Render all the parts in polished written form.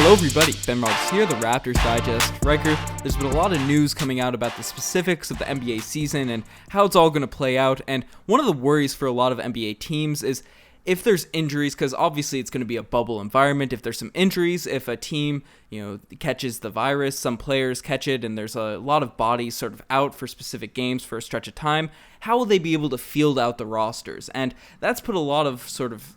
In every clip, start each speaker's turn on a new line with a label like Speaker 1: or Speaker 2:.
Speaker 1: Hello everybody, Ben Rogers here, the Raptors Digest. Riker, there's been a lot of news coming out about the specifics of the NBA season and how it's all going to play out, and one of the worries for a lot of NBA teams is if there's injuries, because obviously it's going to be a bubble environment. If there's some injuries, if a team, catches the virus, some players catch it, and there's a lot of bodies sort of out for specific games for a stretch of time, how will they be able to field out the rosters? And that's put a lot of sort of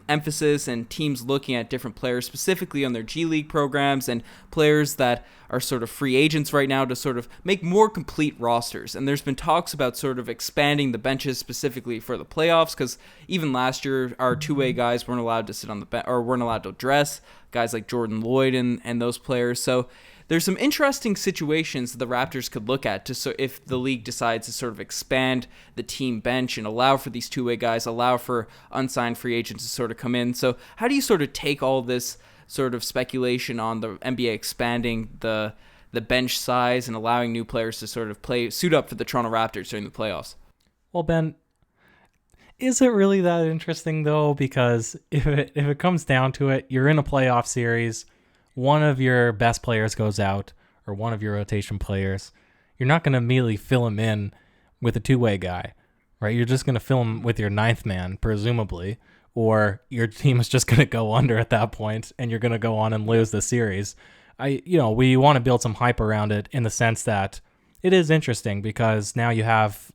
Speaker 1: emphasis and teams looking at different players specifically on their G League programs and players that are sort of free agents right now to sort of make more complete rosters. And there's been talks about sort of expanding the benches specifically for the playoffs, because even last year our two-way guys weren't allowed to sit on the bench or weren't allowed to dress, guys like Jordan Lloyd and those players. So there's some interesting situations the Raptors could look at if the league decides to sort of expand the team bench and allow for these two-way guys, allow for unsigned free agents to sort of come in. So how do you sort of take all this sort of speculation on the NBA expanding the bench size and allowing new players to sort of suit up for the Toronto Raptors during the playoffs?
Speaker 2: Well, Ben, is it really that interesting though? Because if it comes down to it, you're in a playoff series, one of your best players goes out, or one of your rotation players, you're not going to immediately fill him in with a two-way guy, right? You're just going to fill him with your ninth man, presumably, or your team is just going to go under at that point, and you're going to go on and lose the series. We want to build some hype around it in the sense that it is interesting because now you have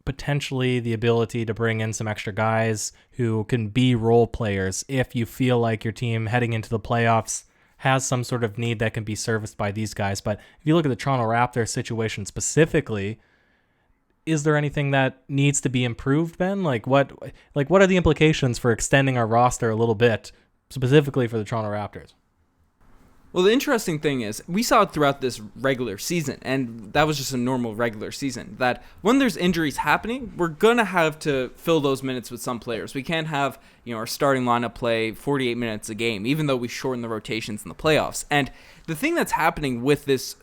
Speaker 2: potentially the ability to bring in some extra guys who can be role players if you feel like your team heading into the playoffs has some sort of need that can be serviced by these guys. But if you look at the Toronto Raptors situation specifically, is there anything that needs to be improved, Ben? What are the implications for extending our roster a little bit, specifically for the Toronto Raptors?
Speaker 1: Well, the interesting thing is, we saw it throughout this regular season, and that was just a normal regular season, that when there's injuries happening, we're going to have to fill those minutes with some players. We can't have, our starting lineup play 48 minutes a game, even though we shorten the rotations in the playoffs. And the thing that's happening with this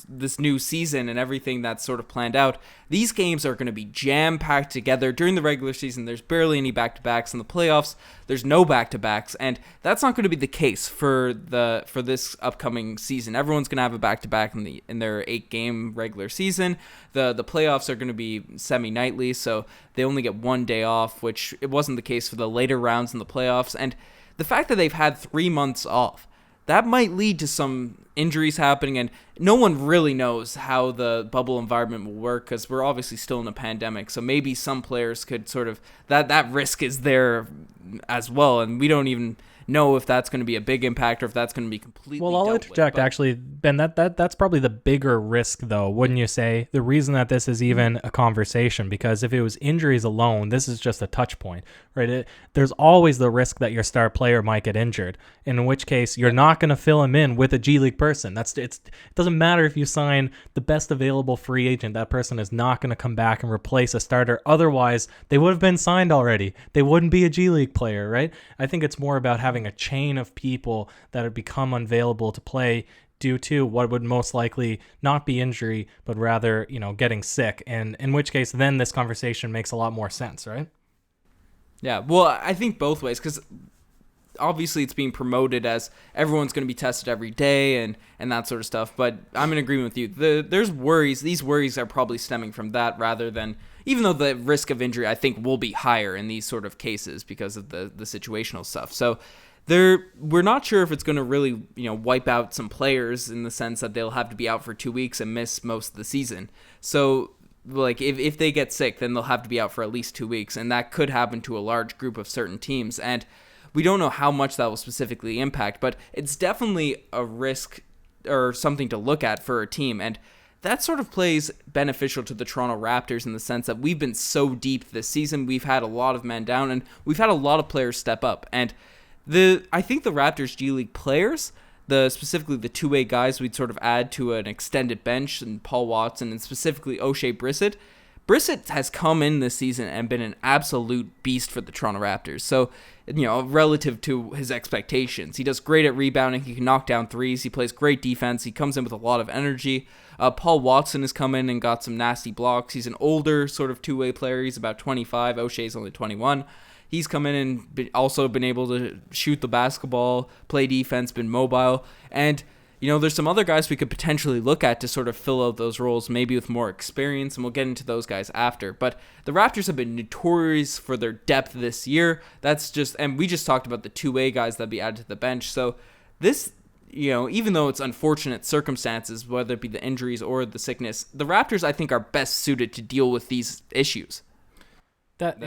Speaker 1: this new season and everything that's sort of planned out, these games are going to be jam-packed together. During the regular season, there's barely any back-to-backs. In the playoffs, there's no back-to-backs, and that's not going to be the case for this upcoming season. Everyone's going to have a back-to-back in their 8-game regular season. The playoffs are going to be semi-nightly, so they only get one day off, which it wasn't the case for the later rounds in the playoffs. And the fact that they've had 3 months off, that might lead to some injuries happening, and no one really knows how the bubble environment will work because we're obviously still in a pandemic. So maybe some players could sort of, that risk is there as well, and we don't even know if that's going to be a big impact or if that's going to be completely
Speaker 2: Well, I'll interject, actually, Ben, that's probably the bigger risk, though, wouldn't you say? The reason that this is even a conversation, because if it was injuries alone, this is just a touch point, right? There's always the risk that your star player might get injured, in which case you're not going to fill him in with a G League person. It doesn't matter if you sign the best available free agent. That person is not going to come back and replace a starter. Otherwise, they would have been signed already. They wouldn't be a G League player, right? I think it's more about having a chain of people that have become unavailable to play due to what would most likely not be injury, but rather, getting sick. And in which case, then this conversation makes a lot more sense, right?
Speaker 1: Yeah, well, I think both ways, because obviously it's being promoted as everyone's going to be tested every day and that sort of stuff. But I'm in agreement with you. There's worries. These worries are probably stemming from that rather than, even though the risk of injury, I think, will be higher in these sort of cases because of the situational stuff. So we're not sure if it's going to really, wipe out some players in the sense that they'll have to be out for 2 weeks and miss most of the season. So, if they get sick, then they'll have to be out for at least 2 weeks, and that could happen to a large group of certain teams. And we don't know how much that will specifically impact, but it's definitely a risk or something to look at for a team. And that sort of plays beneficial to the Toronto Raptors in the sense that we've been so deep this season. We've had a lot of men down, and we've had a lot of players step up. And I think the Raptors G League players, specifically the two-way guys we'd sort of add to an extended bench, and Paul Watson and specifically O'Shea Brissett, Brissett has come in this season and been an absolute beast for the Toronto Raptors. So, relative to his expectations, he does great at rebounding. He can knock down threes. He plays great defense. He comes in with a lot of energy. Paul Watson has come in and got some nasty blocks. He's an older sort of two-way player. He's about 25. O'Shea's only 21. He's come in and also been able to shoot the basketball, play defense, been mobile. And, there's some other guys we could potentially look at to sort of fill out those roles, maybe with more experience, and we'll get into those guys after. But the Raptors have been notorious for their depth this year. And we just talked about the two-way guys that be added to the bench. So this, even though it's unfortunate circumstances, whether it be the injuries or the sickness, the Raptors, I think, are best suited to deal with these issues.
Speaker 2: That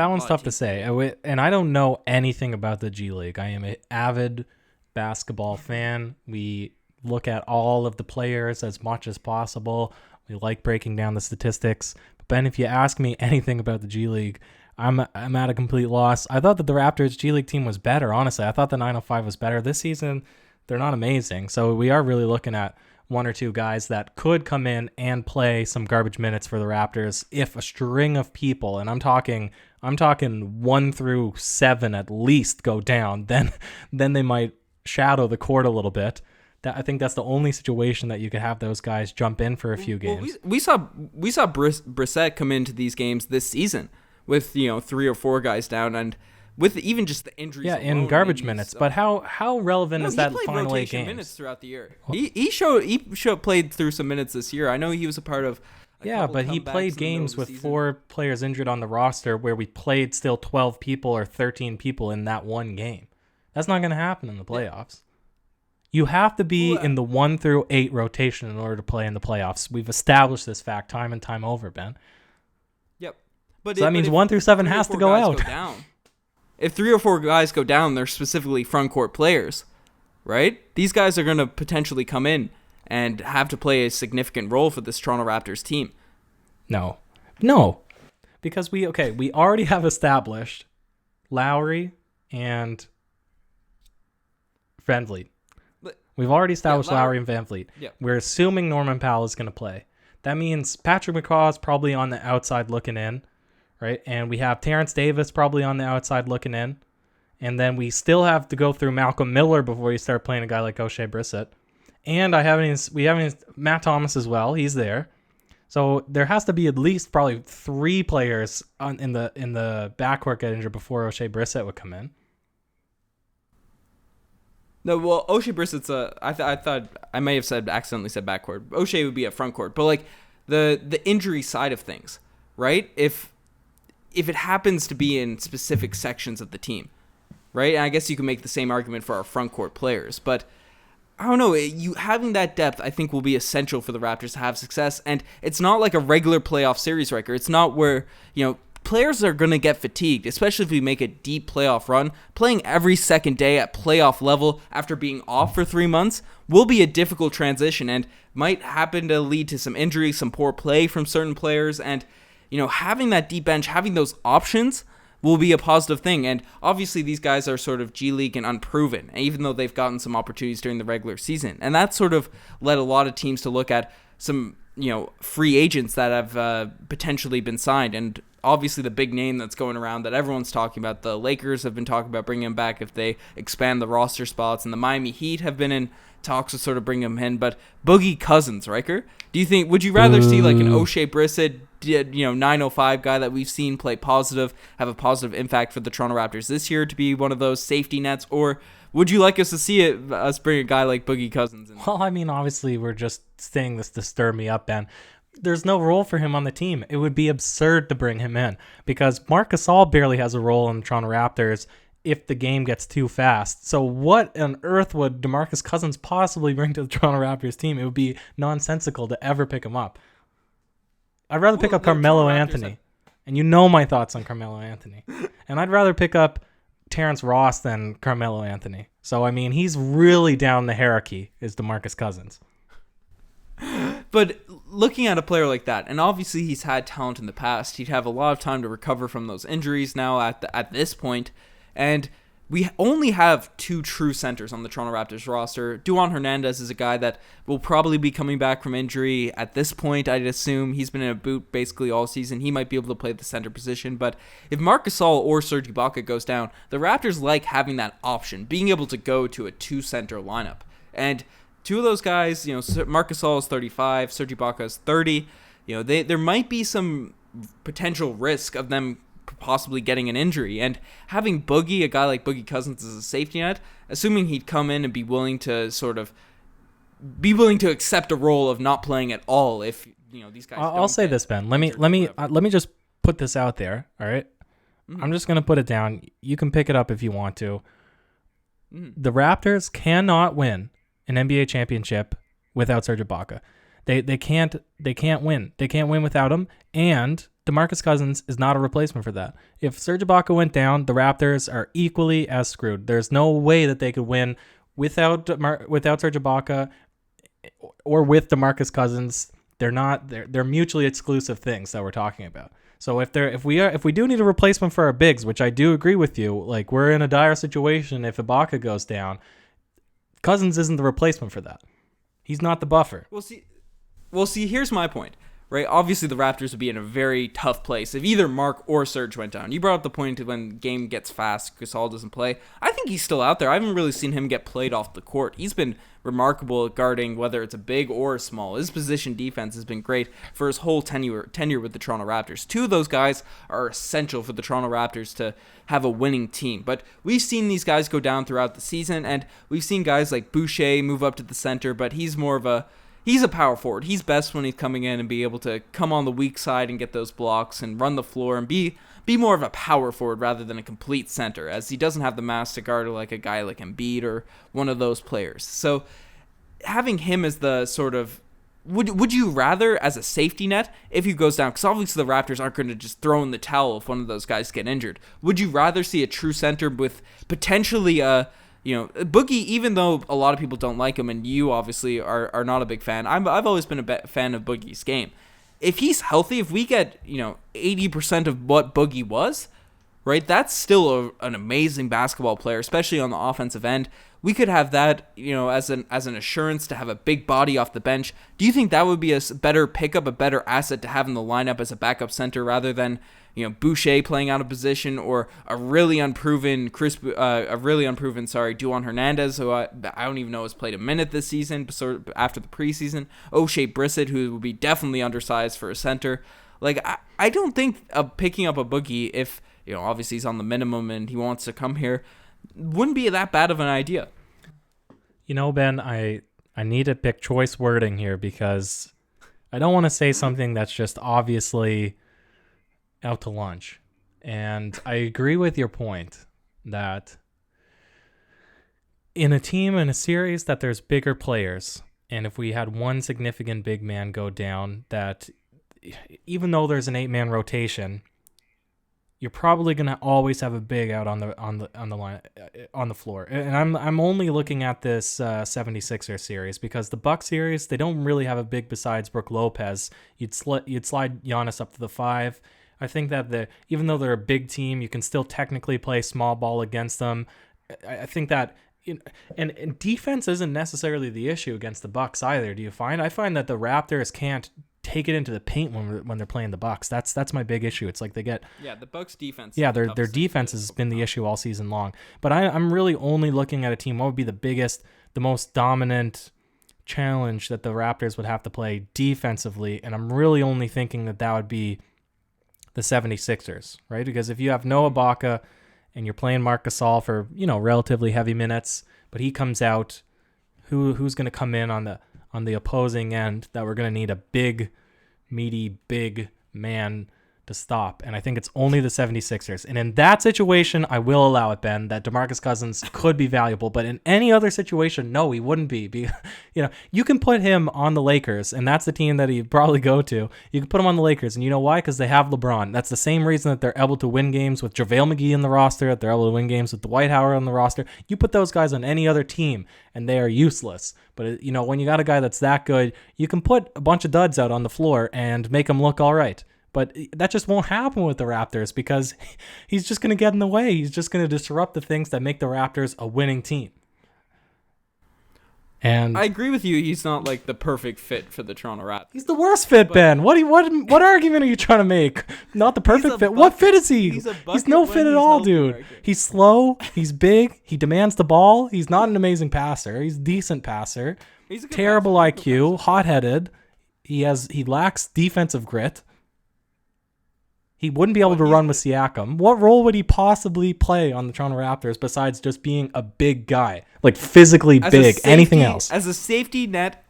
Speaker 2: one's tough to say. And I don't know anything about the G League. I am an avid basketball fan. We look at all of the players as much as possible. We like breaking down the statistics. But Ben, if you ask me anything about the G League, I'm at a complete loss. I thought that the Raptors G League team was better, honestly. I thought the 905 was better. This season, they're not amazing. So we are really looking at one or two guys that could come in and play some garbage minutes for the Raptors if a string of people, and I'm talking 1 through 7 at least, go down, then they might shadow the court a little bit. I think that's the only situation that you could have those guys jump in for a few games.
Speaker 1: We saw Brissett come into these games this season with 3 or 4 guys down, and with even just the injuries.
Speaker 2: Yeah,
Speaker 1: alone,
Speaker 2: in garbage minutes. But how relevant is that final 8 games?
Speaker 1: Minutes throughout the year. He played through some minutes this year. I know he was a part of.
Speaker 2: But he played games with 4 players injured on the roster where we played still 12 people or 13 people in that one game. That's not going to happen in the playoffs. You have to be in the 1 through 8 rotation in order to play in the playoffs. We've established this fact time and time over, Ben.
Speaker 1: Yep.
Speaker 2: So that means 1 through 7 has to go out.
Speaker 1: If 3 or 4 guys go down, they're specifically front court players, right? These guys are going to potentially come in and have to play a significant role for this Toronto Raptors team.
Speaker 2: No. Because we already have established Lowry and VanVleet. We've already established Lowry and VanVleet. Yeah. We're assuming Norman Powell is going to play. That means Patrick McCaw is probably on the outside looking in, right? And we have Terrence Davis probably on the outside looking in. And then we still have to go through Malcolm Miller before you start playing a guy like O'Shea Brissett. And we haven't Matt Thomas as well. He's there. So there has to be at least probably 3 players in the backcourt get injured before O'Shea Brissett would come in.
Speaker 1: No, well, O'Shea Brissett's I thought I may have accidentally said backcourt. O'Shea would be at frontcourt, but like the injury side of things, right? If it happens to be in specific sections of the team, right? And I guess you can make the same argument for our frontcourt players, but I don't know. You having that depth, I think, will be essential for the Raptors to have success. And it's not like a regular playoff series, Riker. It's not where players are going to get fatigued, especially if we make a deep playoff run. Playing every second day at playoff level after being off for 3 months will be a difficult transition and might happen to lead to some injuries, some poor play from certain players. And, having that deep bench, having those options will be a positive thing. And obviously these guys are sort of G League and unproven, even though they've gotten some opportunities during the regular season. And that sort of led a lot of teams to look at some, free agents that have potentially been signed. And obviously the big name that's going around that everyone's talking about, the Lakers have been talking about bringing him back if they expand the roster spots, and the Miami Heat have been in talks to sort of bring him in. But BOOGIE Cousins, Riker, would you rather see like an O'Shea Brissett, 905 guy that we've seen play positive, have a positive impact for the Toronto Raptors this year to be one of those safety nets, or would you like us to see us bring a guy like BOOGIE Cousins in?
Speaker 2: Well, I mean, obviously we're just saying this to stir me up, Ben. There's no role for him on the team. It would be absurd to bring him in because Marc Gasol barely has a role in the Toronto Raptors if the game gets too fast. So what on earth would DeMarcus Cousins possibly bring to the Toronto Raptors team? It would be nonsensical to ever pick him up. I'd rather pick up Carmelo Anthony. And you know my thoughts on Carmelo Anthony. And I'd rather pick up Terrence Ross than Carmelo Anthony. So, I mean, he's really down the hierarchy is DeMarcus Cousins.
Speaker 1: But looking at a player like that, and obviously he's had talent in the past, he'd have a lot of time to recover from those injuries now at this point. And we only have 2 true centers on the Toronto Raptors roster. Juan Hernandez is a guy that will probably be coming back from injury at this point, I'd assume. He's been in a boot basically all season. He might be able to play the center position, but if Marc Gasol or Serge Ibaka goes down, the Raptors like having that option, being able to go to a 2-center lineup. And 2 of those guys, Marc Gasol is 35, Serge Ibaka is 30. There might be some potential risk of them possibly getting an injury, and having Boogie, a guy like Boogie Cousins, as a safety net, assuming he'd come in and be willing to accept a role of not playing at all if these guys.
Speaker 2: I'll say this, Ben. Let me just put this out there. All right, I'm just gonna put it down. You can pick it up if you want to. The Raptors cannot win an NBA championship without Serge Ibaka. They can't win. They can't win without him, and DeMarcus Cousins is not a replacement for that. If Serge Ibaka went down, the Raptors are equally as screwed. There's no way that they could win without Serge Ibaka or with DeMarcus Cousins. They're mutually exclusive things that we're talking about. So if we do need a replacement for our bigs, which I do agree with you, like we're in a dire situation if Ibaka goes down, Cousins isn't the replacement for that. He's not the buffer.
Speaker 1: Well, see, here's my point. Right, obviously the Raptors would be in a very tough place if either Mark or Serge went down. You brought up the point of when the game gets fast, Gasol doesn't play. I think he's still out there. I haven't really seen him get played off the court. He's been remarkable at guarding, whether it's a big or a small. His position defense has been great for his whole tenure with the Toronto Raptors. 2 of those guys are essential for the Toronto Raptors to have a winning team. But we've seen these guys go down throughout the season, and we've seen guys like Boucher move up to the center, but he's a power forward. He's best when he's coming in and be able to come on the weak side and get those blocks and run the floor and be more of a power forward rather than a complete center, as he doesn't have the mass to guard like a guy like Embiid or one of those players. So having him as the sort of would you rather as a safety net if he goes down, because obviously the Raptors aren't going to just throw in the towel if one of those guys get injured. Would you rather see a true center with potentially Boogie, even though a lot of people don't like him, and you obviously are not a big fan, I've always been a fan of Boogie's game. If he's healthy, if we get 80% of what Boogie was, right, that's still an amazing basketball player, especially on the offensive end. We could have that, as an assurance to have a big body off the bench. Do you think that would be a better pickup, a better asset to have in the lineup as a backup center rather than Boucher playing out of position, or a really unproven Juan Hernandez, who I don't even know has played a minute this season after the preseason. O'Shea Brissett, who would be definitely undersized for a center. Like I don't think picking up a Boogie, if obviously he's on the minimum and he wants to come here, wouldn't be that bad of an idea.
Speaker 2: Ben, I need to pick choice wording here because I don't want to say something that's just obviously out to lunch. And I agree with your point that in a team, in a series, that there's bigger players. And if we had one significant big man go down, that even though there's an 8-man rotation, you're probably going to always have a big out on the line, on the floor. And I'm only looking at this 76er series because the Bucks series, they don't really have a big besides Brook Lopez. You'd slide Giannis up to the 5. I think that even though they're a big team, you can still technically play small ball against them. I think that and defense isn't necessarily the issue against the Bucks either. Do you find? I find that the Raptors can't take it into the paint when they're playing the Bucks. That's my big issue. It's like they get
Speaker 1: the Bucks defense.
Speaker 2: Yeah, their defense has been the issue all season long. But I'm really only looking at a team. What would be the most dominant challenge that the Raptors would have to play defensively? And I'm really only thinking that would be the 76ers, right? Because if you have Noah Ibaka and you're playing Marc Gasol for relatively heavy minutes, but he comes out, who's going to come in on the opposing end that we're going to need a big, meaty, big man to stop? And I think it's only the 76ers. And in that situation, I will allow it, Ben, that DeMarcus Cousins could be valuable. But in any other situation, no, he wouldn't be. You can put him on the Lakers, and that's the team that he'd probably go to. You can put him on the Lakers, and you know why? Because they have LeBron. That's the same reason that they're able to win games with JaVale McGee in the roster, that they're able to win games with Dwight Howard on the roster. You put those guys on any other team, and they are useless. But, when you got a guy that's that good, you can put a bunch of duds out on the floor and make them look all right. But that just won't happen with the Raptors because he's just going to get in the way. He's just going to disrupt the things that make the Raptors a winning team. And
Speaker 1: I agree with you. He's not like the perfect fit for the Toronto Raptors.
Speaker 2: he's the worst fit, Ben. What argument are you trying to make? Not the perfect fit. What fit is he? He's no fit at all, dude. He's slow. He's big. He demands the ball. He's not an amazing passer. He's a decent passer.
Speaker 1: He's a good
Speaker 2: Terrible
Speaker 1: passer.
Speaker 2: IQ. Hot-headed. He lacks defensive grit. He wouldn't be able to run with Siakam. What role would he possibly play on the Toronto Raptors besides just being a big guy? Like physically big, anything else?
Speaker 1: As a safety net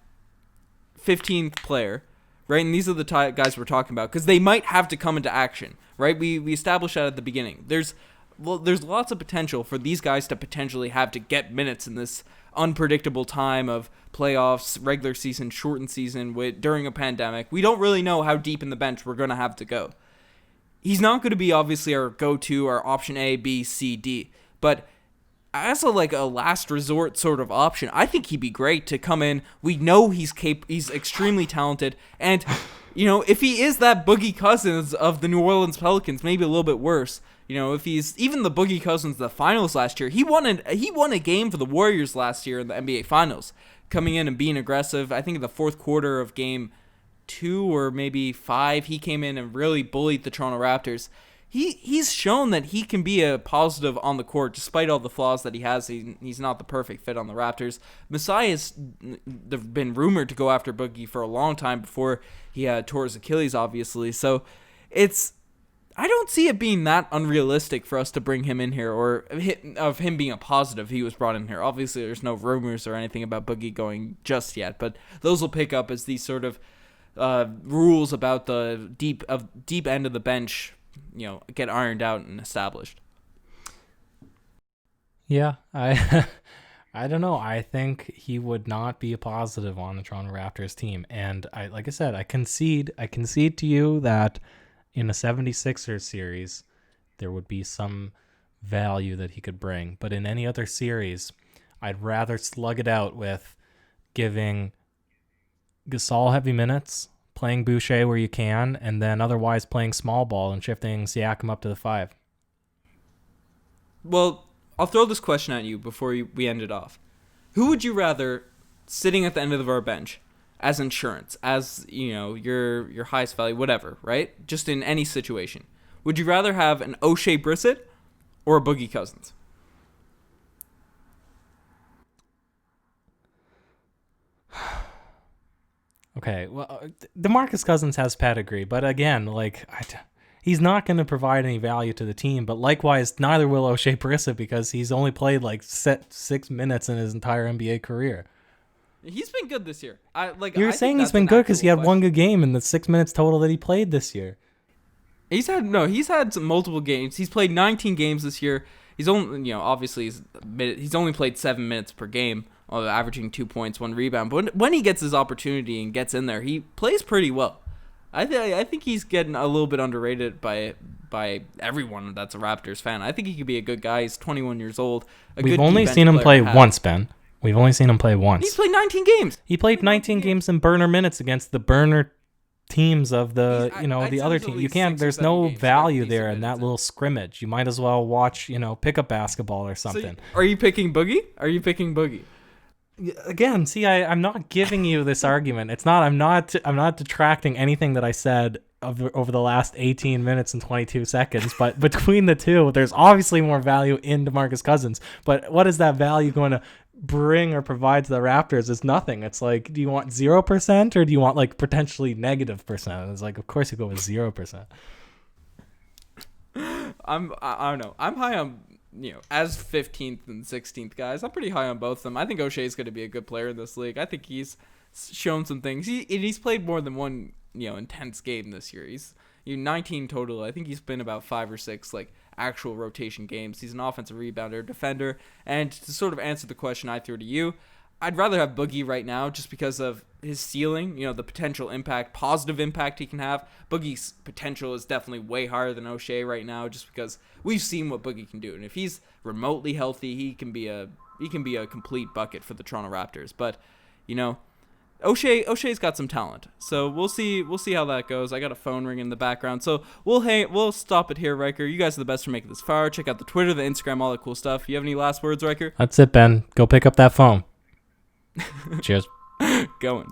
Speaker 1: 15th player, right? And these are the guys we're talking about because they might have to come into action, right? We established that at the beginning. There's lots of potential for these guys to potentially have to get minutes in this unpredictable time of playoffs, regular season, shortened season during a pandemic. We don't really know how deep in the bench we're going to have to go. He's not going to be obviously our go-to, our option A, B, C, D. But as a last resort sort of option, I think he'd be great to come in. We know he's extremely talented. And, if he is that Boogie Cousins of the New Orleans Pelicans, maybe a little bit worse. If he's even the Boogie Cousins of the finals last year, he won a game for the Warriors last year in the NBA Finals, coming in and being aggressive. I think in the fourth quarter of game 2 or maybe 5, he came in and really bullied the Toronto Raptors. He's shown that he can be a positive on the court despite all the flaws that he has. He's not the perfect fit on the Raptors. Masai has been rumored to go after Boogie for a long time before he tore his Achilles, obviously. So I don't see it being that unrealistic for us to bring him in here or of him being a positive he was brought in here. Obviously, there's no rumors or anything about Boogie going just yet, but those will pick up as these sort of rules about the deep end of the bench, get ironed out and established. Yeah,
Speaker 2: I don't know. I think he would not be a positive on the Toronto Raptors team, and like I said, I concede to you that in a 76ers series there would be some value that he could bring, but in any other series, I'd rather slug it out with giving Gasol heavy minutes, playing Boucher where you can, and then otherwise playing small ball and shifting Siakam up to the 5.
Speaker 1: Well, I'll throw this question at you before we end it off. Who would you rather sitting at the end of our bench as insurance, as your highest value, whatever, right? Just in any situation. Would you rather have an O'Shea Brissett or a Boogie Cousins?
Speaker 2: Okay, well, DeMarcus Cousins has pedigree, but again, he's not going to provide any value to the team. But likewise, neither will O'Shea Brissett because he's only played 6 minutes in his entire NBA career.
Speaker 1: He's been good this year.
Speaker 2: You're saying he's been good because he had one good game in the 6 minutes total that he played this year.
Speaker 1: He's had some multiple games. He's played 19 games this year. He's only, obviously he's only played 7 minutes per game, averaging 2 points, 1 rebound. But when he gets his opportunity and gets in there, he plays pretty well. I think he's getting a little bit underrated by everyone that's a Raptors fan. I think he could be a good guy. He's 21 years old.
Speaker 2: We've only seen him play once, Ben. We've only seen him play once.
Speaker 1: He's played 19 games.
Speaker 2: He played 19 games in burner minutes against the burner teams of the the other team. You can't. There's no value there in that little scrimmage. You might as well watch pickup basketball or something.
Speaker 1: So, are you picking Boogie?
Speaker 2: Again, see, I'm not giving you this argument. It's not. I'm not detracting anything that I said over the last 18 minutes and 22 seconds. But between the two, there's obviously more value in DeMarcus Cousins. But what is that value going to bring or provide to the Raptors? Is nothing. It's do you want 0% or do you want potentially -%? It's of course you go with 0%.
Speaker 1: I don't know. I'm high on as 15th and 16th guys. I'm pretty high on both of them. I think O'Shea's going to be a good player in this league. I think he's shown some things. He's played more than one intense game this year. He's 19 total. I think he's been about 5 or 6 actual rotation games. He's an offensive rebounder, defender, and to sort of answer the question I threw to you, I'd rather have Boogie right now just because of his ceiling, the potential impact, positive impact he can have. Boogie's potential is definitely way higher than O'Shea right now just because we've seen what Boogie can do. And if he's remotely healthy, he can be a complete bucket for the Toronto Raptors. But, O'Shea's got some talent, so we'll see how that goes. I got a phone ringing in the background, so we'll stop it here, Riker. You guys are the best for making this far. Check out the Twitter, the Instagram, all that cool stuff. You have any last words, Riker?
Speaker 2: That's it, Ben. Go pick up that phone. Cheers.
Speaker 1: Going.